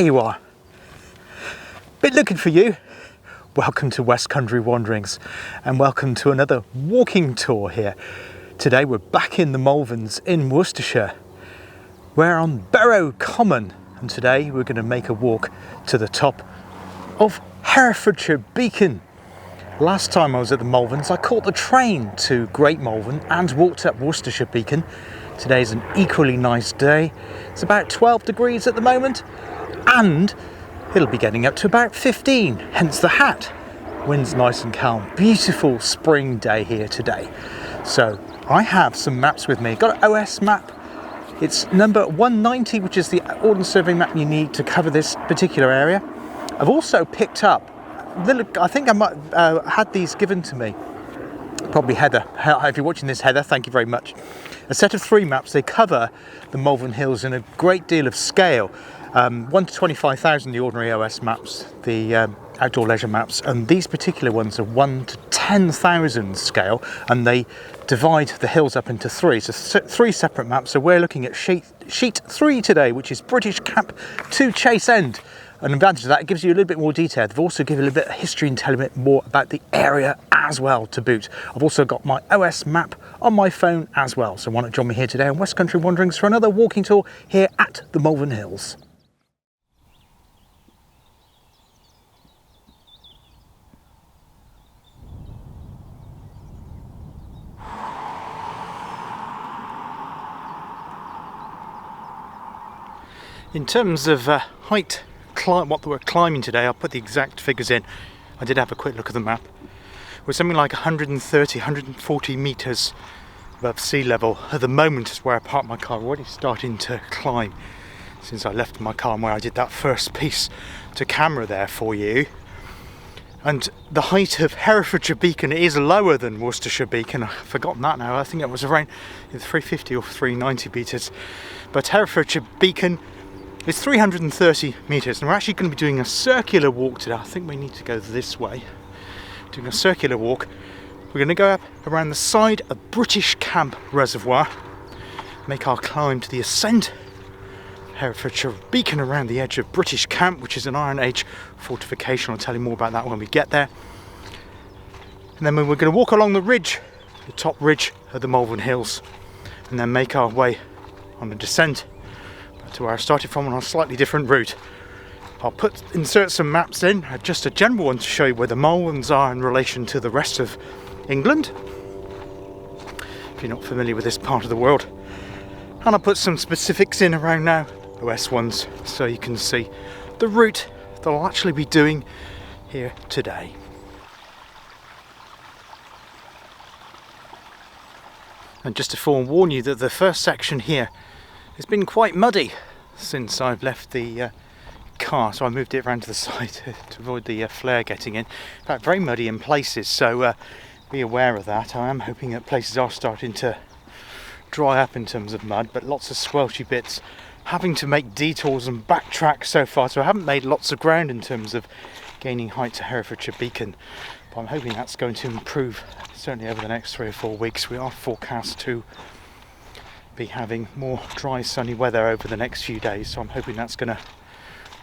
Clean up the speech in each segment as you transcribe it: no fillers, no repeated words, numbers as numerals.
There you are. Been looking for you. Welcome to West Country Wanderings and welcome to another walking tour here. Today we're back in the Malverns in Worcestershire. We're on Castlemorton Common and today we're going to make a walk to the top of Herefordshire Beacon. Last time I was at the Malverns I caught the train to Great Malvern and walked up Worcestershire Beacon. Today's an equally nice day. It's about 12 degrees at the moment and it'll be getting up to about 15, hence the hat. Wind's nice and calm. Beautiful spring day here today. So I have some maps with me. Got an OS map. It's number 190, which is the Ordnance Survey map you need to cover this particular area. I've also picked up, I think I might had these given to me. Probably Heather. If you're watching this, Heather, thank you very much. A set of 3 maps. They cover the Malvern Hills in a great deal of scale. 1 to 25,000, the ordinary OS maps, the outdoor leisure maps, and these particular ones are 1 to 10,000 scale, and they divide the hills up into 3. So 3 separate maps. So we're looking at sheet 3 today, which is British Camp to Chase End. An advantage of that, it gives you a little bit more detail. They've also given a little bit of history and tell a bit more about the area as well to boot. I've also got my OS map on my phone as well. So why not join me here today on West Country Wanderings for another walking tour here at the Malvern Hills. In terms of height, what we're climbing today, I'll put the exact figures in. I did have a quick look at the map. We're something like 130, 140 metres above sea level. At the moment is where I parked my car. We're already starting to climb since I left my car and where I did that first piece to camera there for you. And the height of Herefordshire Beacon is lower than Worcestershire Beacon. I've forgotten that now. I think it was around 350 or 390 metres. But Herefordshire Beacon is 330 metres, and we're actually going to be doing a circular walk today. I think we need to go this way. Doing a circular walk. We're going to go up around the side of British Camp Reservoir, make our climb to the Ascent, Herefordshire Beacon around the edge of British Camp, which is an Iron Age fortification. I'll tell you more about that when we get there. And then we're going to walk along the ridge, the top ridge of the Malvern Hills, and then make our way on a descent to where I started from on a slightly different route. I'll insert some maps in, just a general one to show you where the Malverns are in relation to the rest of England, if you're not familiar with this part of the world. And I'll put some specifics in around now, OS ones, so you can see the route that I'll actually be doing here today. And just to forewarn you that the first section here it's been quite muddy since I've left the car, so I moved it around to the side to avoid the flare getting in. In fact, very muddy in places, so be aware of that. I am hoping that places are starting to dry up in terms of mud, but lots of squelchy bits. Having to make detours and backtrack so far, so I haven't made lots of ground in terms of gaining height to Herefordshire Beacon, but I'm hoping that's going to improve certainly over the next 3 or 4 weeks. We are forecast to be having more dry sunny weather over the next few days, so I'm hoping that's going to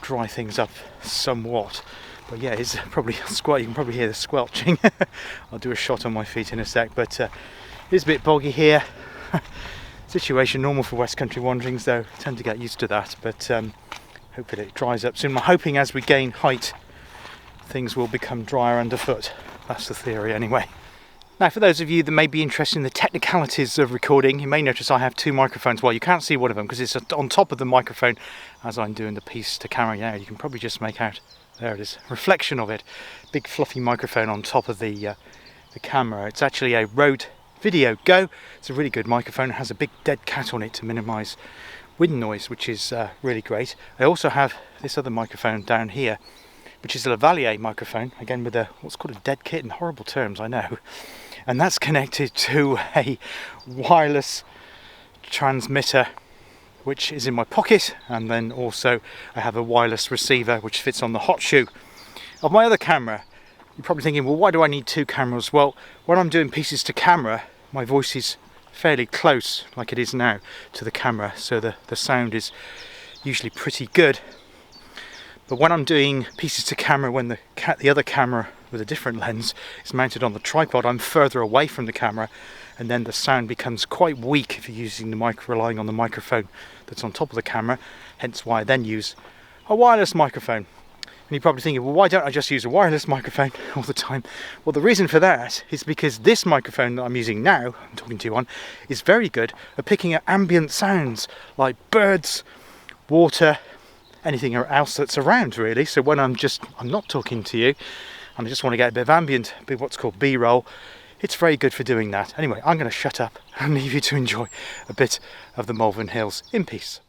dry things up somewhat. But yeah, it's probably you can probably hear the squelching. I'll do a shot on my feet in a sec, but it's a bit boggy here. Situation normal for West Country Wanderings though, I tend to get used to that, but hopefully it dries up soon. I'm hoping as we gain height things will become drier underfoot. That's the theory anyway. Now, for those of you that may be interested in the technicalities of recording, you may notice I have 2 microphones. Well, you can't see one of them because it's on top of the microphone as I'm doing the piece to camera now. You can probably just make out, there it is, reflection of it. Big fluffy microphone on top of the camera. It's actually a Rode Video Go. It's a really good microphone. It has a big dead cat on it to minimise wind noise, which is really great. I also have this other microphone down here, which is a lavalier microphone, again with what's called a dead kit in horrible terms, I know. And that's connected to a wireless transmitter which is in my pocket, and then also I have a wireless receiver which fits on the hot shoe of my other camera. You're probably thinking, well, why do I need 2 cameras? Well, when I'm doing pieces to camera, my voice is fairly close, like it is now, to the camera, so the sound is usually pretty good. But when I'm doing pieces to camera, when the other camera with a different lens is mounted on the tripod, I'm further away from the camera, and then the sound becomes quite weak if you're using relying on the microphone that's on top of the camera. Hence why I then use a wireless microphone. And you're probably thinking, well, why don't I just use a wireless microphone all the time? Well, the reason for that is because this microphone that I'm using now, I'm talking to you on, is very good at picking up ambient sounds like birds, water, anything else that's around, really. So when I'm not talking to you and I just want to get a bit of ambient, what's called B-roll, it's very good for doing that. Anyway, I'm going to shut up and leave you to enjoy a bit of the Malvern Hills in peace.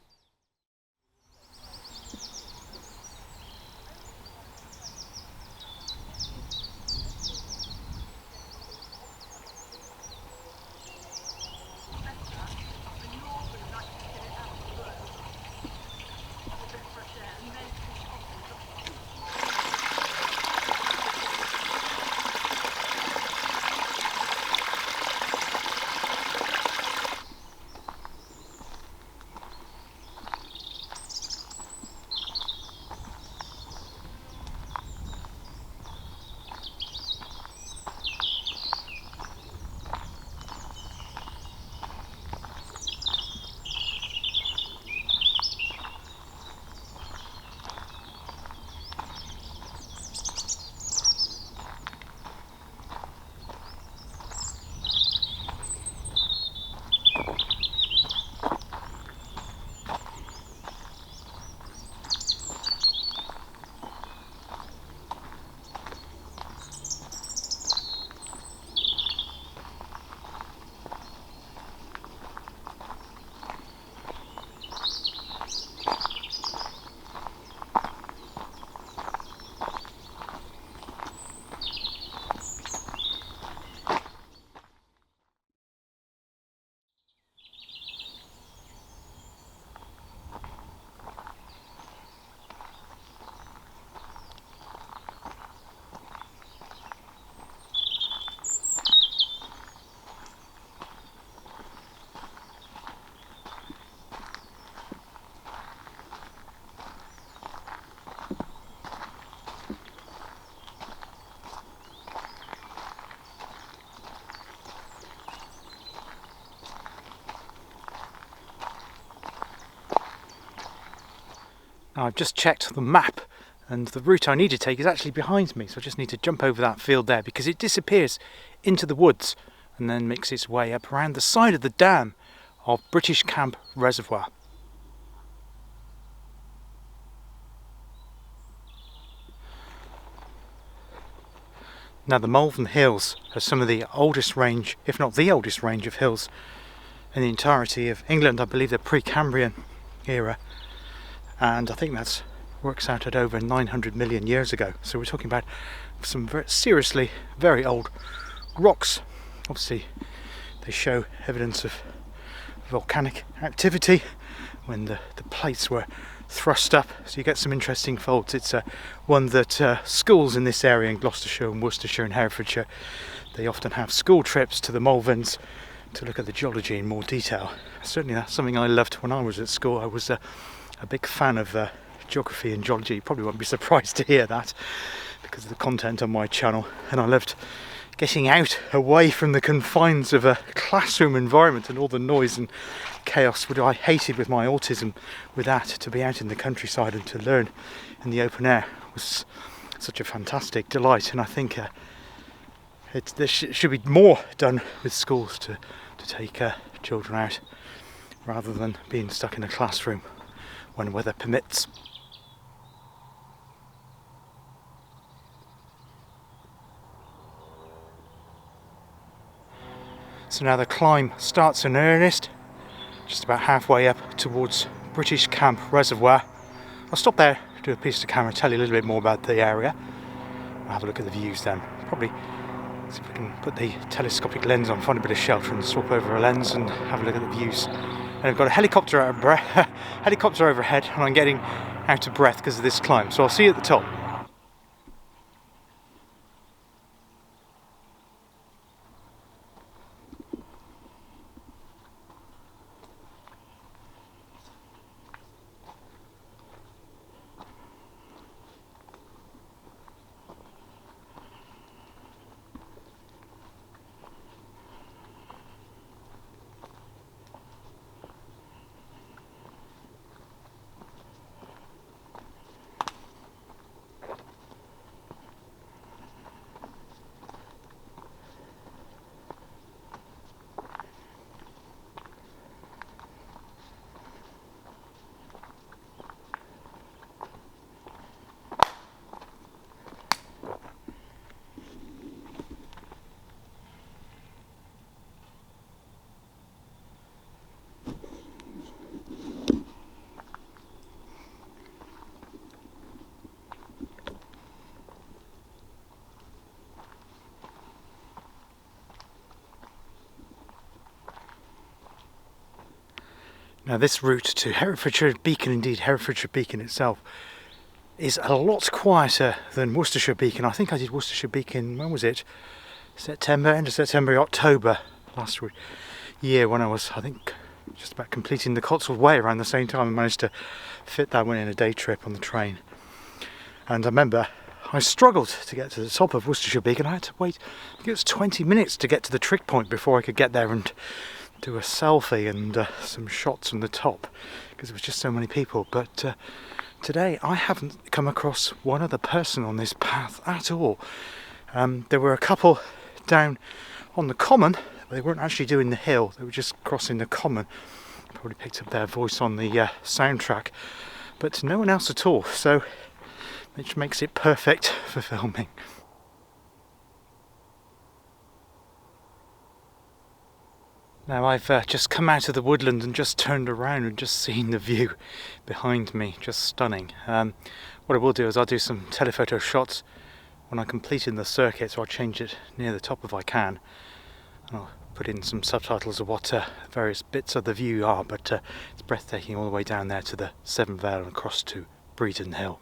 Now I've just checked the map and the route I need to take is actually behind me, so I just need to jump over that field there because it disappears into the woods and then makes its way up around the side of the dam of British Camp Reservoir. Now the Malvern Hills are some of the oldest range, if not the oldest range of hills in the entirety of England. I believe they're pre-Cambrian era, and I think that works out at over 900 million years ago. So we're talking about some seriously very old rocks. Obviously they show evidence of volcanic activity when the plates were thrust up, so you get some interesting faults. It's one that schools in this area in Gloucestershire and Worcestershire and Herefordshire, they often have school trips to the Malverns to look at the geology in more detail. Certainly that's something I loved when I was at school. I was a big fan of geography and geology. You probably won't be surprised to hear that because of the content on my channel, and I loved getting out away from the confines of a classroom environment and all the noise and chaos, which I hated with my autism. With that, to be out in the countryside and to learn in the open air was such a fantastic delight. And I think there should be more done with schools to take children out rather than being stuck in a classroom when weather permits. So now the climb starts in earnest, just about halfway up towards British Camp Reservoir. I'll stop there, do a piece of camera, tell you a little bit more about the area. I'll have a look at the views then. Probably see if we can put the telescopic lens on, find a bit of shelter and swap over a lens and have a look at the views. And I've got a helicopter overhead, and I'm getting out of breath because of this climb. So I'll see you at the top. Now this route to Herefordshire Beacon, indeed Herefordshire Beacon itself, is a lot quieter than Worcestershire Beacon. I think I did Worcestershire Beacon, when was it? September, end of September, October last year, when I was, I think, just about completing the Cotswold Way around the same time. I managed to fit that one in a day trip on the train. And I remember I struggled to get to the top of Worcestershire Beacon. I had to wait, I think it was 20 minutes to get to the trig point before I could get there and do a selfie and some shots from the top, because there was just so many people. But today I haven't come across one other person on this path at all. There were a couple down on the common. They weren't actually doing the hill, they were just crossing the common. Probably picked up their voice on the soundtrack, but no one else at all, so which makes it perfect for filming. Now I've just come out of the woodland and just turned around and just seen the view behind me, just stunning. What I will do is I'll do some telephoto shots when I complete in the circuit, so I'll change it near the top if I can. And I'll put in some subtitles of what various bits of the view are, but it's breathtaking all the way down there to the Severn Vale and across to Breedon Hill.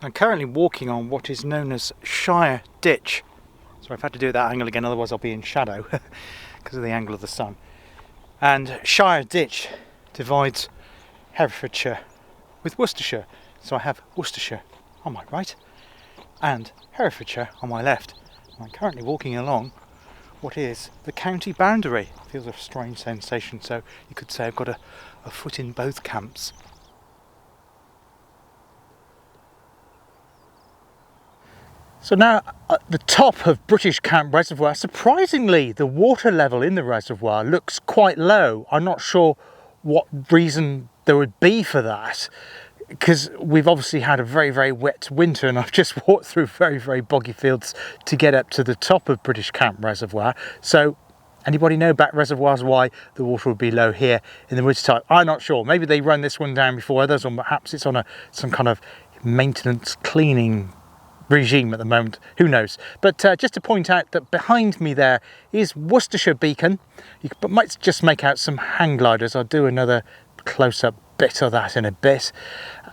I'm currently walking on what is known as Shire Ditch. So I've had to do that angle again, otherwise I'll be in shadow because of the angle of the sun. And Shire Ditch divides Herefordshire with Worcestershire. So I have Worcestershire on my right and Herefordshire on my left. I'm currently walking along what is the county boundary. It feels a strange sensation, so you could say I've got a foot in both camps. So now at the top of British Camp Reservoir, surprisingly the water level in the reservoir looks quite low. I'm not sure what reason there would be for that, because we've obviously had a very, very wet winter and I've just walked through very, very boggy fields to get up to the top of British Camp Reservoir. So anybody know about reservoirs why the water would be low here in the winter time? I'm not sure. Maybe they run this one down before others, or perhaps it's on some kind of maintenance cleaning regime at the moment, who knows. But just to point out that behind me there is Worcestershire Beacon. You might just make out some hang gliders. I'll do another close-up bit of that in a bit.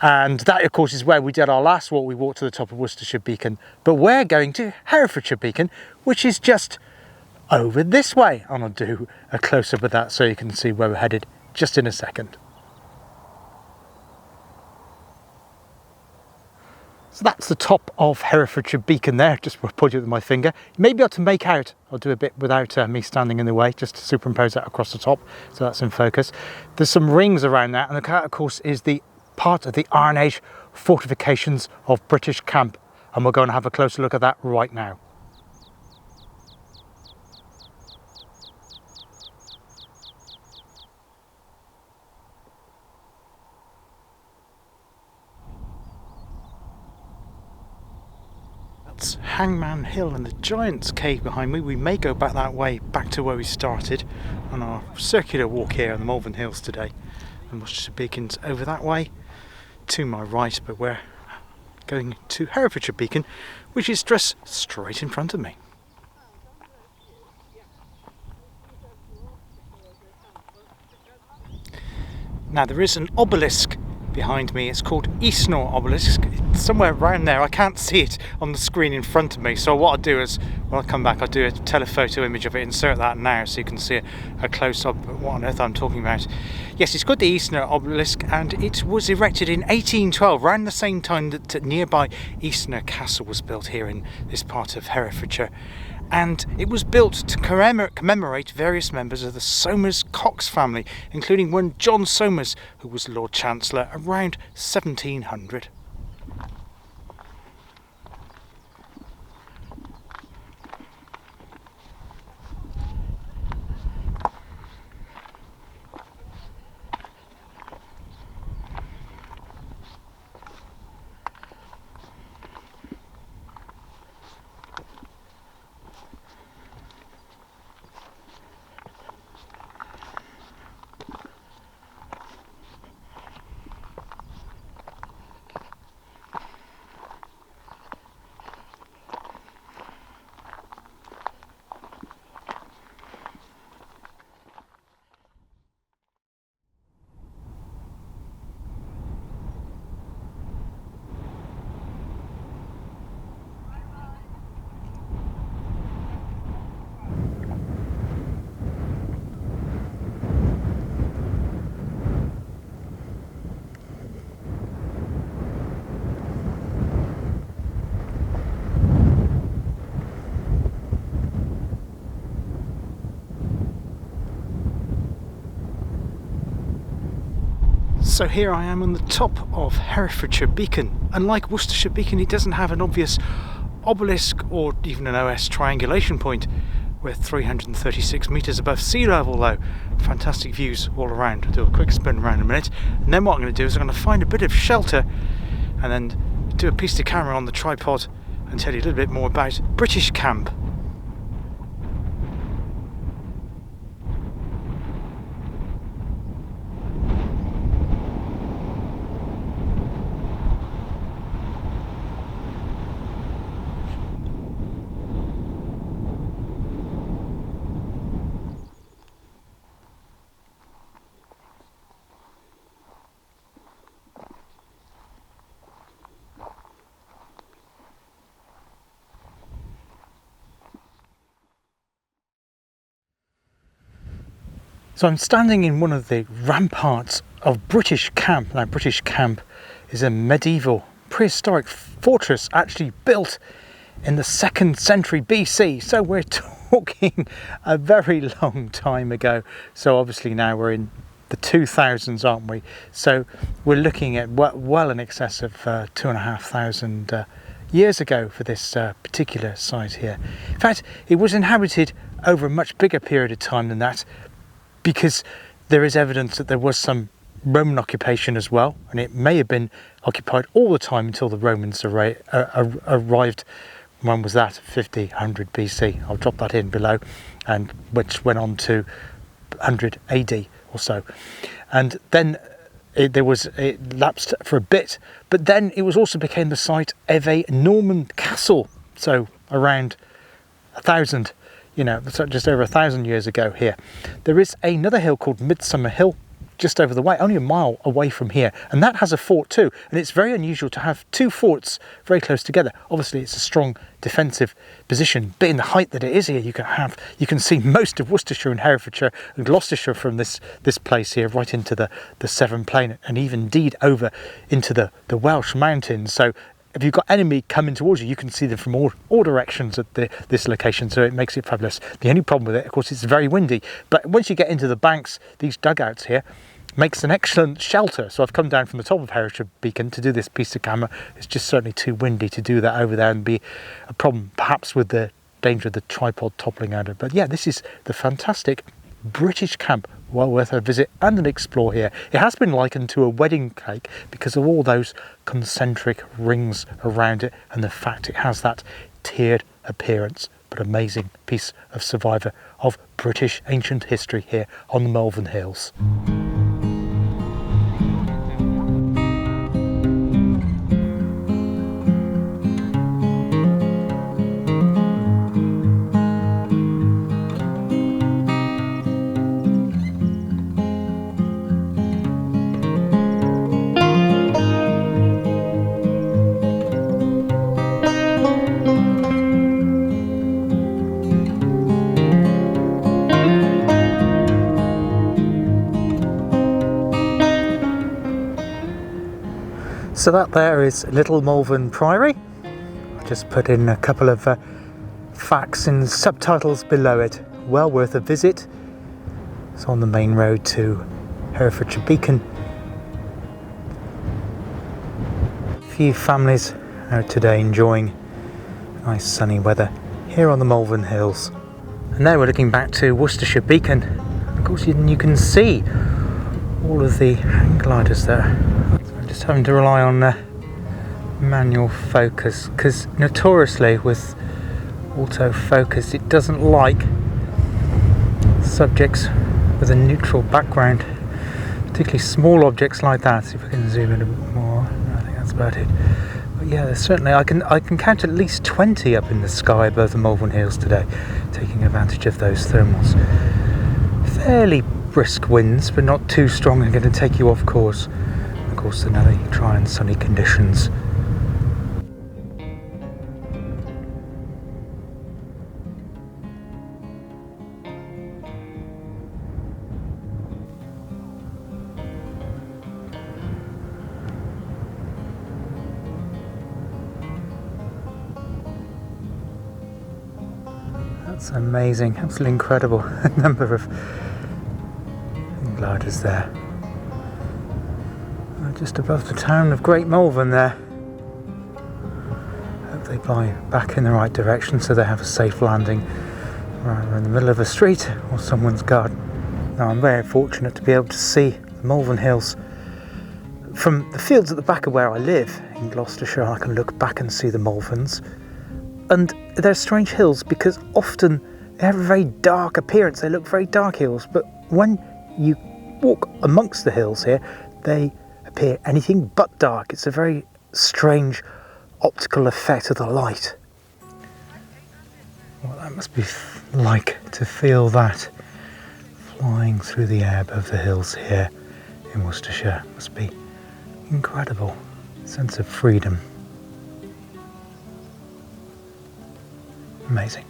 And that of course is where we did our last walk. We walked to the top of Worcestershire Beacon, but we're going to Herefordshire Beacon, which is just over this way, and I'll do a close-up of that so you can see where we're headed just in a second. So that's the top of Herefordshire Beacon there, just pointing with my finger. You may be able to make out, I'll do a bit without me standing in the way, just to superimpose that across the top, so that's in focus. There's some rings around that, and that of course is the part of the Iron Age fortifications of British Camp, and we're going to have a closer look at that right now. Hangman Hill and the Giant's Cave behind me. We may go back that way, back to where we started on our circular walk here on the Malvern Hills today. And Worcestershire Beacon's over that way to my right, but we're going to Herefordshire Beacon, which is just straight in front of me. Now there is an obelisk behind me. It's called Eastnor Obelisk. It's somewhere around there. I can't see it on the screen in front of me, so what I'll do is when I come back I'll do a telephoto image of it, insert that now so you can see a close-up of what on earth I'm talking about. Yes, it's called the Eastnor Obelisk, and it was erected in 1812, around the same time that nearby Eastnor Castle was built here in this part of Herefordshire. And it was built to commemorate various members of the Somers-Cox family, including one John Somers, who was Lord Chancellor around 1700. So here I am on the top of Herefordshire Beacon. Unlike Worcestershire Beacon, it doesn't have an obvious obelisk or even an OS triangulation point. We're 336 metres above sea level though. Fantastic views all around. I'll do a quick spin around in a minute. And then what I'm going to do is I'm going to find a bit of shelter and then do a piece to camera on the tripod and tell you a little bit more about British Camp. So I'm standing in one of the ramparts of British Camp. Now, British Camp is a medieval prehistoric fortress actually built in the 2nd century BC. So we're talking a very long time ago. So obviously now we're in the 2000s, aren't we? So we're looking at well in excess of 2,500 years ago for this particular site here. In fact, it was inhabited over a much bigger period of time than that, because there is evidence that there was some Roman occupation as well, and it may have been occupied all the time until the Romans arrived. When was that? 50, 100 BC. I'll drop that in below, and which went on to 100 AD or so. And then it lapsed for a bit, but then it also became the site of a Norman castle. So around 1,000. Just over 1,000 years ago here. There is another hill called Midsummer Hill just over the way, only a mile away from here, and that has a fort too. And it's very unusual to have two forts very close together. Obviously it's a strong defensive position, but in the height that it is here, you can see most of Worcestershire and Herefordshire and Gloucestershire from this place here, right into the Severn Plain, and even indeed over into the Welsh mountains. So if you've got enemy coming towards you, you can see them from all directions at this location, so it makes it fabulous. The only problem with it, of course, it's very windy. But once you get into the banks, these dugouts here makes an excellent shelter. So I've come down from the top of Herefordshire Beacon to do this piece of camera. It's just certainly too windy to do that over there and be a problem, perhaps with the danger of the tripod toppling over. But yeah, this is the fantastic British Camp. Well worth a visit and an explore here. It has been likened to a wedding cake because of all those concentric rings around it and the fact it has that tiered appearance. But amazing piece of survivor of British ancient history here on the Malvern Hills. So that there is Little Malvern Priory. I just put in a couple of facts and subtitles below it. Well worth a visit. It's on the main road to Herefordshire Beacon. A few families out today enjoying nice sunny weather here on the Malvern Hills. And now we're looking back to Worcestershire Beacon. Of course you can see all of the hang gliders there. Just having to rely on manual focus, because notoriously with autofocus it doesn't like subjects with a neutral background, particularly small objects like that. See if I can zoom in a bit more. I think that's about it. But yeah, there's certainly I can count at least 20 up in the sky above the Malvern Hills today, taking advantage of those thermals. Fairly brisk winds, but not too strong and going to take you off course. Of course, another dry and sunny conditions. That's amazing, absolutely incredible number of gliders there. Just above the town of Great Malvern there. Hope they fly back in the right direction so they have a safe landing either in the middle of a street or someone's garden. Now I'm very fortunate to be able to see the Malvern Hills from the fields at the back of where I live in Gloucestershire. I can look back and see the Malverns, and they're strange hills because often they have a very dark appearance. They look very dark hills, but when you walk amongst the hills here, they appear anything but dark. It's a very strange optical effect of the light. Well, that must be like to feel that flying through the air above the hills here in Worcestershire. Must be incredible. Sense of freedom. Amazing.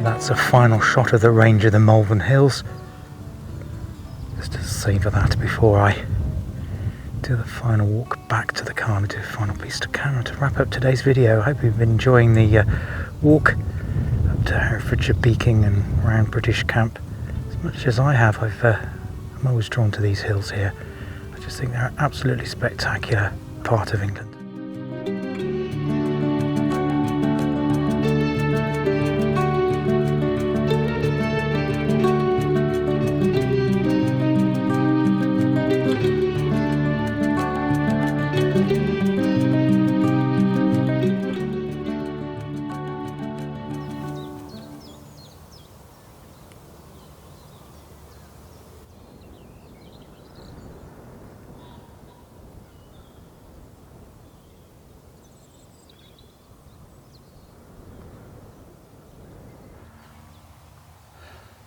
That's a final shot of the range of the Malvern Hills. Just to savour that before I do the final walk back to the car and do a final piece to camera to wrap up today's video. I hope you've been enjoying the walk up to Herefordshire Beacon and around British Camp as much as I have. I'm always drawn to these hills here. I just think they're an absolutely spectacular part of England.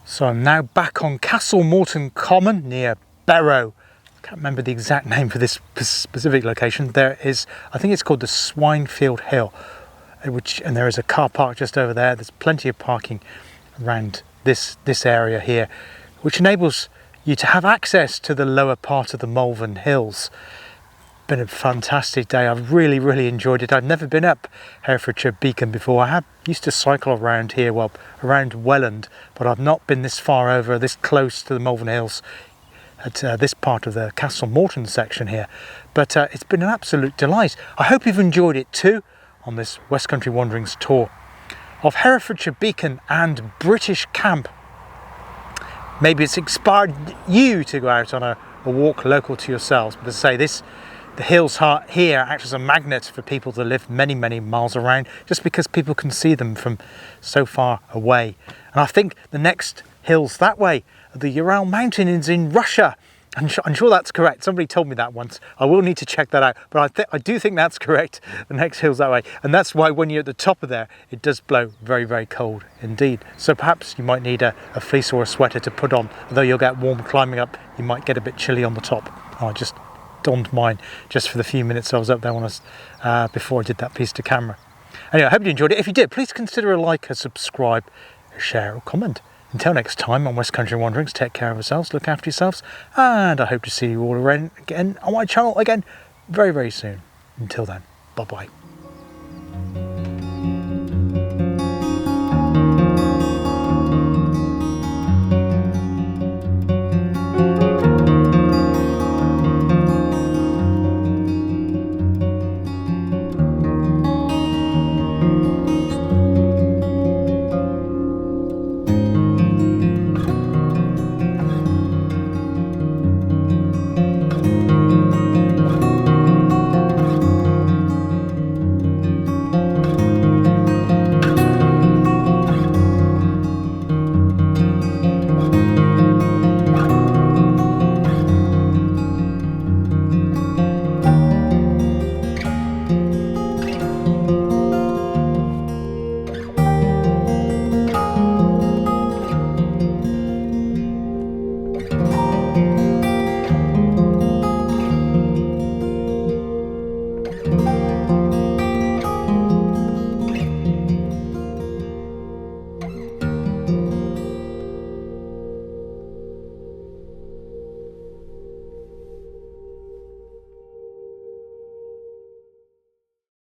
So I'm now back on Castlemorton Common near Barrow. I can't remember the exact name for this specific location. There is, I think it's called the Swinefield Hill, and there is a car park just over there. There's plenty of parking around this area here, which enables you to have access to the lower part of the Malvern Hills. Been a fantastic day. I've really enjoyed it. I've never been up Herefordshire Beacon before. I used to cycle around here, well, around Welland, but I've not been this far over, this close to the Malvern Hills at this part of the Castlemorton section here. But it's been an absolute delight. I hope you've enjoyed it too on this West Country Wanderings tour of Herefordshire Beacon and British Camp. Maybe it's inspired you to go out on a walk local to yourselves. But as I say, the hills here act as a magnet for people to live many miles around, just because people can see them from so far away. And I think the next hills that way are the Ural Mountains in Russia. I'm sure that's correct. Somebody told me that once. I will need to check that out, but I do think that's correct. The next hills that way, and that's why when you're at the top of there, it does blow very cold indeed. So perhaps you might need a fleece or a sweater to put on. Although you'll get warm climbing up, you might get a bit chilly on the top. I just donned mine just for the few minutes I was up there before I did that piece to camera. Anyway, I hope you enjoyed it. If you did, please consider a like, a subscribe, a share or comment. Until next time on West Country Wanderings, take care of yourselves, look after yourselves, and I hope to see you all again on my channel again very soon. Until then, bye bye.